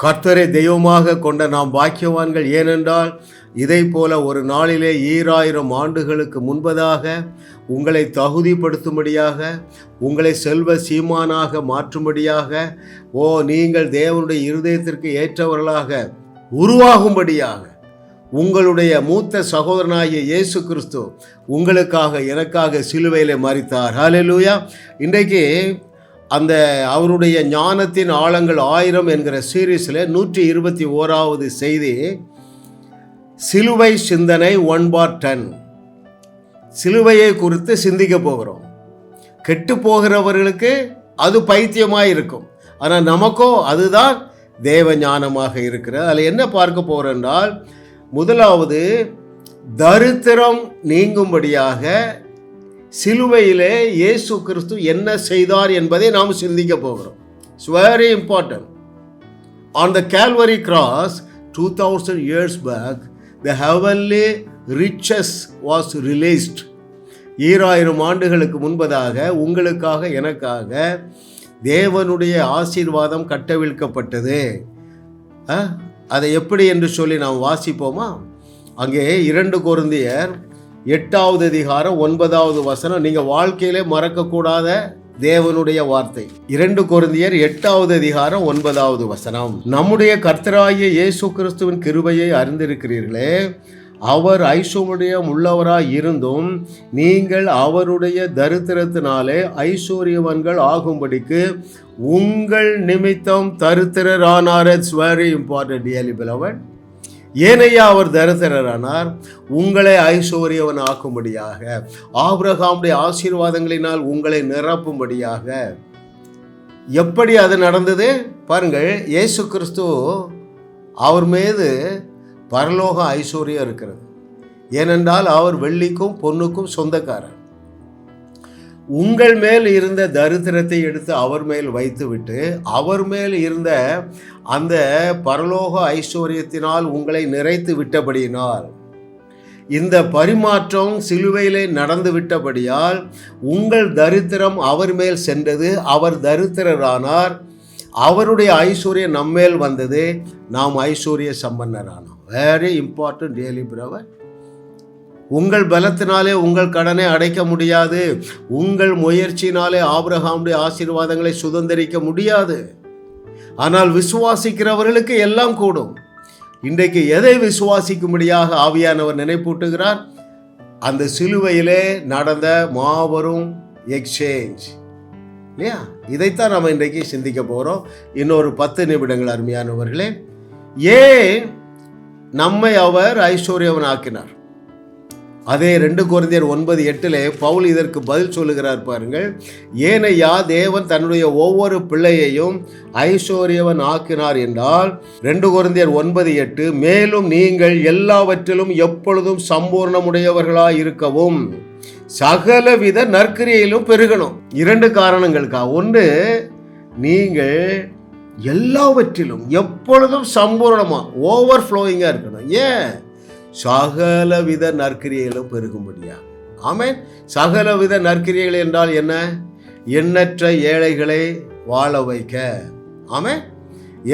கர்த்தரை தெய்வமாக கொண்ட நாம் பாக்கியவான்கள். ஏனென்றால் இதை போல ஒரு நாளிலே 2000 ஆண்டுகளுக்கு முன்பதாக உங்களை தகுதிப்படுத்தும்படியாக, உங்களை செல்வ சீமானாக மாற்றும்படியாக, நீங்கள் தேவனுடைய இருதயத்திற்கு ஏற்றவர்களாக உருவாகும்படியாக உங்களுடைய மூத்த சகோதரனாகிய இயேசு கிறிஸ்து உங்களுக்காக எனக்காக சிலுவையிலே மரித்தார். ஹல்லேலூயா. இன்றைக்கு அந்த அவருடைய ஞானத்தின் ஆழங்கள் 1000 என்கிற சீரீஸில் 121வது செய்தி, சிலுவை சிந்தனை 1/10. சிலுவையை குறித்து சிந்திக்க போகிறோம். கெட்டு போகிறவர்களுக்கு அது பைத்தியமாக இருக்கும், ஆனால் நமக்கோ அதுதான் தேவ ஞானமாக இருக்கிறது. அதில் என்ன பார்க்க போகிறோம் என்றால், முதலாவது தரித்திரம் நீங்கும்படியாக சிலுவையிலே இயேசு கிறிஸ்து என்ன செய்தார் என்பதை நாம் சிந்திக்க போகிறோம். It's very important. On the Calvary cross 2000 years back, the heavenly riches was released. 2000 ஆண்டுகளுக்கு முன்பதாக உங்களுக்காக எனக்காக தேவனுடைய ஆசீர்வாதம் கட்டவிழ்க்கப்பட்டது. அதை எப்படி என்று சொல்லி நாம் வாசிப்போமா? அங்கே 2 கொரிந்தியர் 8வது அதிகாரம் 9வது வசனம். நீங்கள் வாழ்க்கையிலே மறக்கக்கூடாத தேவனுடைய வார்த்தை. 2 கொரிந்தியர் 8வது அதிகாரம் 9வது வசனம். நம்முடைய கர்த்தராகிய இயேசு கிறிஸ்துவின் கிருபையை அறிந்திருக்கிறீர்களே, அவர் ஐஸ்வர்யம் உள்ளவராய் இருந்தும் நீங்கள் அவருடைய தரித்திரத்தினாலே ஐஸ்வர்யவான்கள் ஆகும்படிக்கு உங்கள் நிமித்தம் தரித்திரரானார். It's very important dearly beloved. ஏனையா அவர் தரித்திரரானார்? உங்களை ஐஸ்வர்யவன் ஆக்கும்படியாக, ஆபிரகாமுடைய ஆசீர்வாதங்களினால் உங்களை நிரப்பும்படியாக. எப்படி அது நடந்தது பாருங்கள். இயேசு கிறிஸ்து அவர் மீது பரலோக ஐஸ்வர்யம் இருக்கிறது. ஏனென்றால் அவர் வெள்ளிக்கும் பொன்னுக்கும் சொந்தக்காரர். உங்கள் மேல் இருந்த தரித்திரத்தை எடுத்து அவர் மேல் வைத்துவிட்டு, அவர் மேல் இருந்த அந்த பரலோக ஐஸ்வர்யத்தினால் உங்களை நிறைத்து விட்டபடியினால், இந்த பரிமாற்றம் சிலுவையிலே நடந்து விட்டபடியால் உங்கள் தரித்திரம் அவர் மேல் சென்றது. அவர் தரித்திரரானார், அவருடைய ஐஸ்வர்யம் நம்மேல் வந்தது, நாம் ஐஸ்வர்ய சம்பன்னரானோம். Very important daily prayer. உங்கள் பலத்தினாலே உங்கள் கடனை அடைக்க முடியாது. உங்கள் முயற்சியினாலே ஆபிரகாமுடைய ஆசீர்வாதங்களை சுதந்திரிக்க முடியாது. ஆனால் விசுவாசிக்கிறவர்களுக்கு எல்லாம் கூடும். இன்றைக்கு எதை விசுவாசிக்கும்படியாக ஆவியானவர் நினைப்பூட்டுகிறார்? அந்த சிலுவையிலே நடந்த மாபெரும் எக்ஸ்சேஞ்ச் இல்லையா? இதைத்தான் நம்ம இன்றைக்கு சிந்திக்க போகிறோம். இன்னொரு 10 நிமிடங்கள் அருமையானவர்களே. ஏன் நம்மை அவர் ஐஸ்வர்யவன் ஆக்கினார்? அதே 2 கொரிந்தியர் 9:8 பவுல் இதற்கு பதில் சொல்லுகிறார் பாருங்கள். ஏனையா தேவன் தன்னுடைய ஒவ்வொரு பிள்ளையையும் ஐஸ்வர்யவன் ஆக்கினார் என்றால், 2 கொரிந்தியர் 9:8, மேலும் நீங்கள் எல்லாவற்றிலும் எப்பொழுதும் சம்பூர்ணமுடையவர்களாய் இருக்கவும் சகலவித நற்கிரியிலும் பெருகணும். 2 காரணங்களுக்கா. ஒன்று, நீங்கள் எல்லாவற்றிலும் எப்பொழுதும் சம்பூர்ணமா ஓவர்ஃப்ளோயிங்காக இருக்கணும். ஏன்? சகலவித நற்கிரியைகளும் பெருகும்படியா. ஆமென். சகலவித நற்கிரியைகள் என்றால் என்ன? எண்ணற்ற ஏழைகளை வாழ வைக்க. ஆமென்.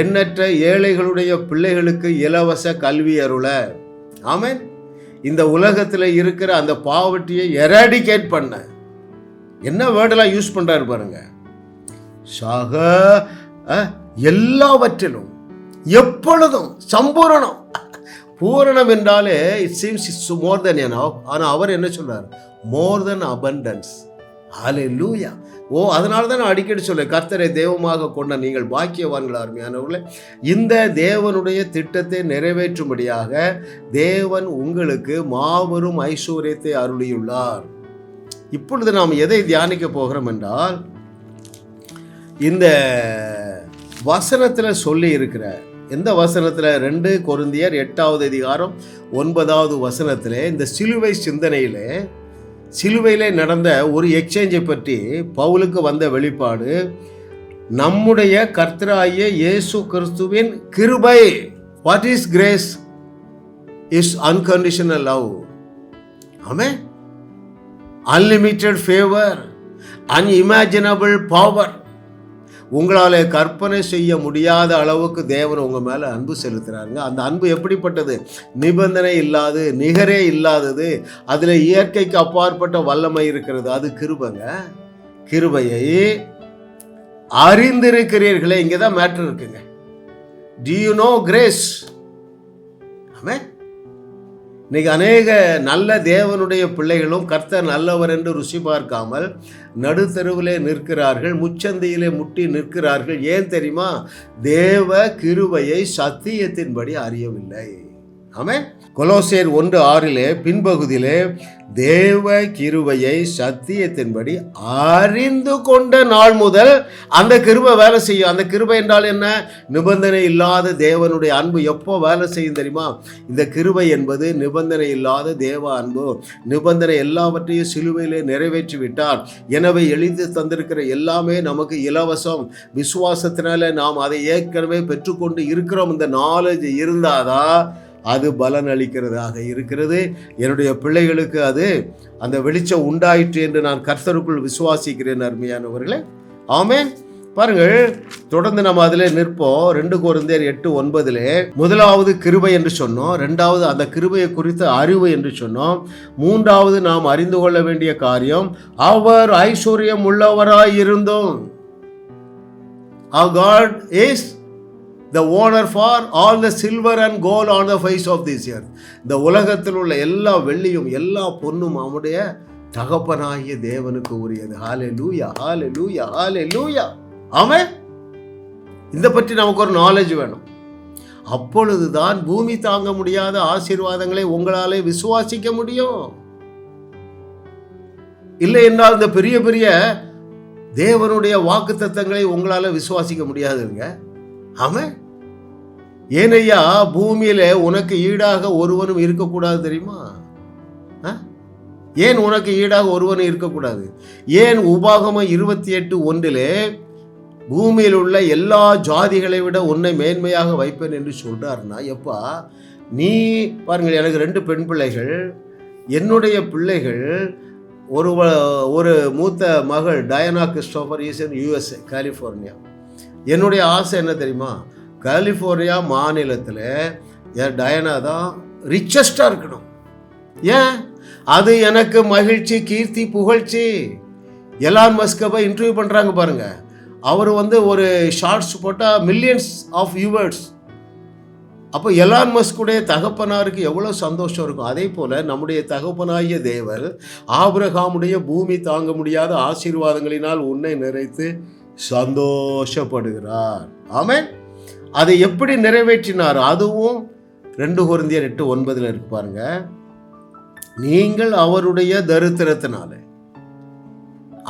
எண்ணற்ற ஏழைகளுடைய பிள்ளைகளுக்கு இலவச கல்வி அருள. ஆமென். இந்த உலகத்தில் இருக்கிற அந்த பாவர்ட்டியை எராடிகேட் பண்ண. என்ன வேர்டெல்லாம் யூஸ் பண்றாரு பாருங்க. எல்லாவற்றிலும் எப்பொழுதும் சம்பூரணம். பூரணம் என்றாலே it seems it's more then enough. ஆனால் அவர் என்ன சொல்றார்? மோர் தென் அபண்டன்ஸ். ஹல்லேலூயா. அதனால தான் நான் அடிக்கடி சொல்ல, கர்த்தரை தெய்வமாக கொண்ட நீங்கள் பாக்கியவான்கள் அருமையானவர்களே. இந்த தேவனுடைய திட்டத்தை நிறைவேற்றும்படியாக தேவன் உங்களுக்கு மாபெரும் ஐஸ்வர்யத்தை அருளியுள்ளார். இப்பொழுது நாம் எதை தியானிக்க போகிறோம் என்றால், இந்த வசனத்தில் சொல்லி இருக்கிற எந்த வசனத்தில்? 2 கொரிந்தியர் 8வது அதிகாரம் 9வது வசனத்தில் இந்த சிலுவை சிந்தனையில், சிலுவையிலே நடந்த ஒரு எக்ஸ்சேஞ்சை பற்றி பவுலுக்கு வந்த வெளிப்பாடு. நம்முடைய கர்த்தராகிய இயேசு கிறிஸ்துவின் கிருபை. What is grace? Is unconditional love. Amen. Unlimited favour, unimaginable power. உங்களால் கற்பனை செய்ய முடியாத அளவுக்கு தேவன் உங்கள் மேலே அன்பு செலுத்துகிறாருங்க. அந்த அன்பு எப்படிப்பட்டது? நிபந்தனை இல்லாது, நிகரே இல்லாதது, அதில் இயற்கைக்கு அப்பாற்பட்ட வல்லமை இருக்கிறது. அது கிருபைங்க. கிருபையை அறிந்திருக்கிறீர்களே, இங்கே தான் மேட்டர் இருக்குங்க. Do you know grace? ஆமென். இன்னைக்கு அநேக நல்ல தேவனுடைய பிள்ளைகளும் கர்த்தர் நல்லவர் என்று ருசி பார்க்காமல் நடுத்தருவிலே நிற்கிறார்கள், முச்சந்தியிலே முட்டி நிற்கிறார்கள். ஏன் தெரியுமா? தேவ கிருபையை சத்தியத்தின்படி அறியவில்லை. ஆமென். கொலோசியர் 1:6 பின்பகுதியிலே தேவ கிருபையை சத்தியத்தின்படி அறிந்து கொண்ட நாள் முதல் அந்த கிருபை வேலை செய்யும். அந்த கிருபை என்றால் என்ன? நிபந்தனை இல்லாத தேவனுடைய அன்பு எப்போ வேலை செய்யும் தெரியுமா? இந்த கிருபை என்பது நிபந்தனை இல்லாத தேவ அன்பு. நிபந்தனை எல்லாவற்றையும் சிலுவையிலே நிறைவேற்றி விட்டார். எனவே எழுதி தந்திருக்கிற எல்லாமே நமக்கு இலவசம். விசுவாசத்தினால நாம் அதை ஏற்கனவே பெற்றுக்கொண்டு இருக்கிறோம். இந்த நாலேஜ் இருந்தாதான் அது பலன் அளிக்கிறதாக இருக்கிறது. என்னுடைய பிள்ளைகளுக்கு அது அந்த வெளிச்சம் உண்டாயிற்று என்று நான் கர்த்தருக்குள் விசுவாசிக்கிறேன். அருமையானவர்களே, ஆமென். பாருங்கள், தொடர்ந்து நம்ம அதிலே நிற்போம். 2 கொரிந்தியர் 8:9 முதலாவது கிருபை என்று சொன்னோம், 2வது அந்த கிருபையை குறித்த அறிவு என்று சொன்னோம், 3வது நாம் அறிந்து கொள்ள வேண்டிய காரியம் அவர் ஐஸ்வர்யம் உள்ளவராய் இருந்தோம். Our God is the owner for all the silver and gold on the face of this earth. இந்த உலகத்தில் உள்ள எல்லா வெள்ளியும் எல்லா பொன்னும் அவருடைய தகப்பனாகிய தேவனுக்கு உரியது. ஹalleluya, hallelujah, hallelujah. ஆமென். இந்த பற்றி நமக்கு ஒரு நாலேஜ் வேணும். அப்பொழுதுதான் பூமி தாங்க முடியாத ஆசீர்வாதங்களை உங்களாலே விசுவாசிக்க முடியும். இல்லை என்றால் இந்த பெரிய பெரிய தேவனுடைய வாக்குத்தத்தங்களை உங்களால விசுவாசிக்க முடியாதுங்க. ஆமென். ஏனையா பூமியில உனக்கு ஈடாக ஒருவனும் இருக்கக்கூடாது தெரியுமா? ஏன் உனக்கு ஈடாக ஒருவனும் இருக்கக்கூடாது? ஏன் உபாகமம் 28:1 பூமியில் உள்ள எல்லா ஜாதிகளை விட உன்னை மேன்மையாக வைப்பேன் என்று சொல்றாருன்னா, எப்பா நீ பாருங்கள், எனக்கு 2 பெண் பிள்ளைகள். என்னுடைய பிள்ளைகள் ஒரு மூத்த மகள் Diana Christopher is in USA, California. என்னுடைய ஆசை என்ன தெரியுமா? கலிஃபோர்னியா மாநிலத்தில் என் டயனா தான் ரிச்சஸ்டாக இருக்கணும். ஏன்? அது எனக்கு மகிழ்ச்சி, கீர்த்தி, புகழ்ச்சி. எலான் மஸ்கை இன்டர்வியூ பண்ணுறாங்க பாருங்க. அவர் ஒரு ஷார்ட்ஸ் போட்டால் மில்லியன்ஸ் ஆஃப் வியூவர்ஸ். அப்போ எலான் மஸ்குடைய தகப்பனாருக்கு எவ்வளோ சந்தோஷம் இருக்கும். அதே போல் நம்முடைய தகப்பனாகிய தேவர் ஆபிரகாமுடைய பூமி தாங்க முடியாத ஆசீர்வாதங்களினால் உன்னை நிறைத்து சந்தோஷப்படுகிறார். ஆமென். அதை எப்படி நிறைவேற்றினார்? அதுவும் 2 கொரிந்தியர் 8:9 இருக்கு பாருங்க. நீங்கள் அவருடைய தரித்திரத்தினால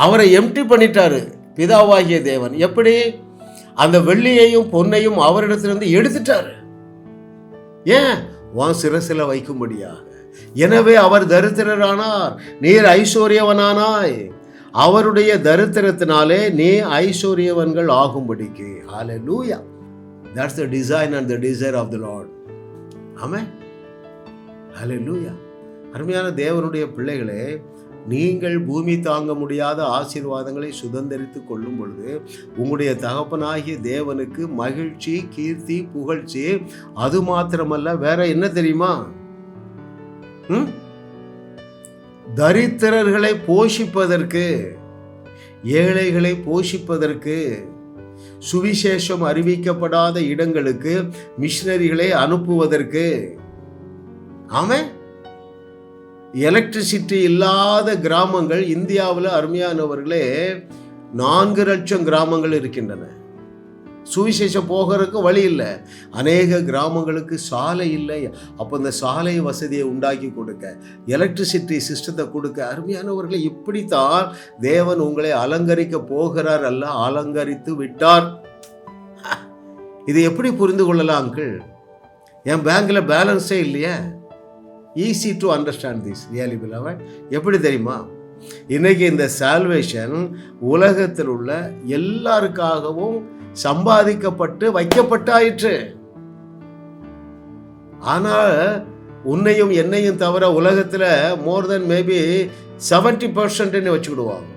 அவரை எம்டி பண்ணிட்டாரு பிதாவாகிய தேவன். எப்படி? அந்த வெள்ளியையும் பொன்னையும் அவரிடத்திலிருந்து எடுத்துட்டாரு. ஏன்? உன் சிரசில வைக்கும்படியாக. எனவே அவர் தரித்திரரானார், நீர் ஐஸ்வர்யவனானாய். அவருடைய தரித்திரத்தினாலே நீ ஐஸ்வர்யவன்கள் ஆகும்படிக்கு. ஹalleluya. That's the design and the desire of the Lord. ஆமென். ஹalleluya. அருமையான தேவனுடைய பிள்ளைகளே, நீங்கள் பூமி தாங்க முடியாத ஆசீர்வாதங்களை சுதந்தரித்துக் கொள்ளும் பொழுது உங்களுடைய தகப்பனாகிய தேவனுக்கு மகிழ்ச்சி, கீர்த்தி, புகழ்ச்சி. அது மாத்திரமல்ல, வேற என்ன தெரியுமா? தரித்திரர்களை போஷிப்பதற்கு, ஏழைகளை போஷிப்பதற்கு, சுவிசேஷம் அறிவிக்கப்படாத இடங்களுக்கு மிஷனரிகளை அனுப்புவதற்கு. ஆமென். எலக்ட்ரிசிட்டி இல்லாத கிராமங்கள் இந்தியாவில் அருமையானவர்களே 4 லட்சம் கிராமங்கள் இருக்கின்றன. சுவிசேஷம் போகிறதுக்கு வழி இல்லை. அநேக கிராமங்களுக்கு சாலை இல்லை. அப்போ இந்த சாலை வசதியை உண்டாக்கி கொடுக்க, எலக்ட்ரிசிட்டி சிஸ்டத்தை கொடுக்க. அருமையானவர்களை, இப்படித்தான் தேவன் உங்களை அலங்கரிக்க போகிறார், அல்ல அலங்கரித்து விட்டார். இது எப்படி புரிந்து கொள்ளலாம் அங்கிள்? என் பேங்க்ல பேலன்ஸே இல்லையே. Easy to understand this really beloved. எப்படி தெரியுமா? இன்னைக்கு இந்த சால்வேஷன் உலகத்தில் உள்ள எல்லாருக்காகவும் சம்பாதிக்கப்பட்டு வைக்கப்பட்டாயிற்று. ஆனால் உன்னையும் என்னையும் தவிர உலகத்தில் மோர் தென் மேபி 70% வச்சுக்கிடுவாங்க.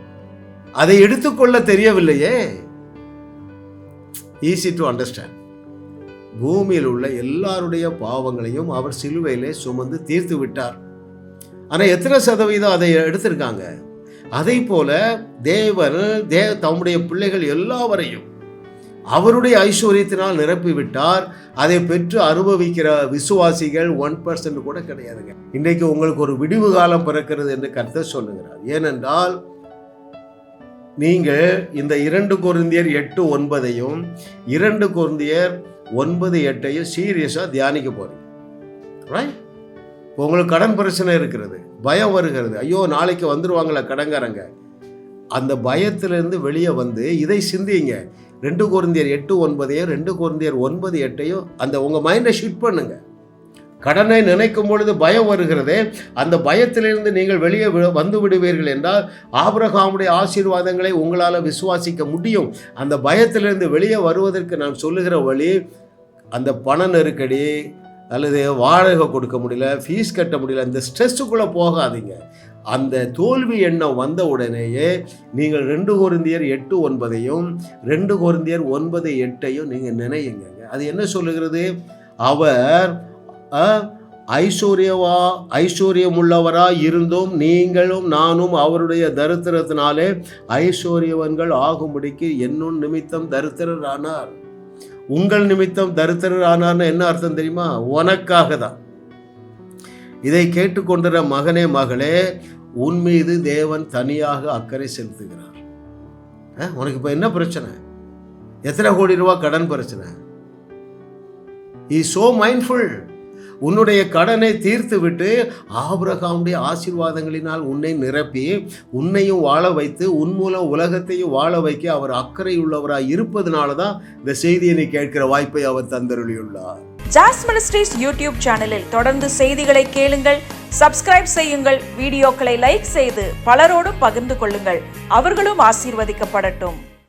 அதை எடுத்துக்கொள்ள தெரியவில்லையே. Easy to understand. பூமியில் உள்ள எல்லாருடைய பாவங்களையும் அவர் சிலுவையிலே சுமந்து தீர்த்து விட்டார். ஆனால் எத்தனை சதவீதம் அதை எடுத்திருக்காங்க? அதை போல தேவன் தம்முடைய பிள்ளைகள் எல்லாவரையும் அவருடைய ஐஸ்வர்யத்தினால் நிரப்பி விட்டார். அதை பெற்று அனுபவிக்கிற விசுவாசிகள் 1% கூட கிடையாதுங்க. இன்றைக்கு உங்களுக்கு ஒரு விடிவு காலம் பிறக்கிறது என்று கர்த்தர் சொல்லுகிறார். ஏனென்றால் நீங்கள் இந்த 2 கொரிந்தியர் 8:9 2 கொரிந்தியர் 9:8 சீரியஸாக தியானிக்க போறீங்க. ரைட்? உங்களுக்கு கடன் பிரச்சனை இருக்கிறது, பயம் வருகிறது, ஐயோ நாளைக்கு வந்துடுவாங்களா கடன்காரங்க, அந்த பயத்திலிருந்து வெளியே வந்து இதை சிந்திங்க. 2 கொரிந்தியர் 8:9 2 கொரிந்தியர் 9:8 அந்த உங்கள் மைண்டை ஷிஃப்ட் பண்ணுங்க. கடனை நினைக்கும் பொழுது பயம் வருகிறது, அந்த பயத்திலிருந்து நீங்கள் வெளியே வந்து விடுவீர்கள் என்றால் ஆபிரகாமுடைய ஆசீர்வாதங்களை உங்களால் விசுவாசிக்க முடியும். அந்த பயத்திலிருந்து வெளியே வருவதற்கு நான் சொல்லுகிற வழி, அந்த பண நெருக்கடி அல்லது வாடகை கொடுக்க முடியல, ஃபீஸ் கட்ட முடியல, இந்த ஸ்ட்ரெஸ்ஸுக்குள்ளே போகாதீங்க. அந்த தோல்வி எண்ணம் வந்த உடனேயே நீங்கள் 2 கொரிந்தியர் 8:9 2 கொரிந்தியர் 9:8 நீங்கள் நினையுங்க. அது என்ன சொல்லுகிறது? அவர் ஐஸ்வர்யமுள்ளவராய் இருந்தும் நீங்களும் நானும் அவருடைய தரித்திரத்தினாலே ஐஸ்வர்யவன்கள் ஆகும்படிக்கு என்னும் நிமித்தம் தரித்திரர் ஆனார். உங்கள் நிமித்தம் தரித்திரர் ஆனார்னு என்ன அர்த்தம் தெரியுமா? உனக்காக தான். இதை கேட்டுக்கொண்டிருக்கிற மகனே மகளே, உன் மீது தேவன் தனியாக அக்கறை செலுத்துகிறார். உனக்கு இப்போ என்ன பிரச்சனை? எத்தனை கோடி ரூபா கடன் பிரச்சனை? Is so mindful. உன்னுடைய கடனை தீர்த்து விட்டு ஆபிரகாமுடைய ஆசீர்வாதங்களினால் உன்னை நிரப்பி உன்னையும் வாழ வைத்து உன் மூலம் உலகத்தையும் வாழ வைக்க அவர் அக்கறை உள்ளவராய் இருப்பதனால தான் இந்த செய்தியை நீ கேட்கிற வாய்ப்பை அவர் தந்தருளியுள்ளார். ஜாஸ் மினிஸ்ட்ரீஸ் யூடியூப் சேனலில் தொடர்ந்து செய்திகளை கேளுங்கள், சப்ஸ்கிரைப் செய்யுங்கள், வீடியோக்களை லைக் செய்து பலரோடு பகிர்ந்து கொள்ளுங்கள். அவர்களும் ஆசீர்வதிக்கப்படட்டும்.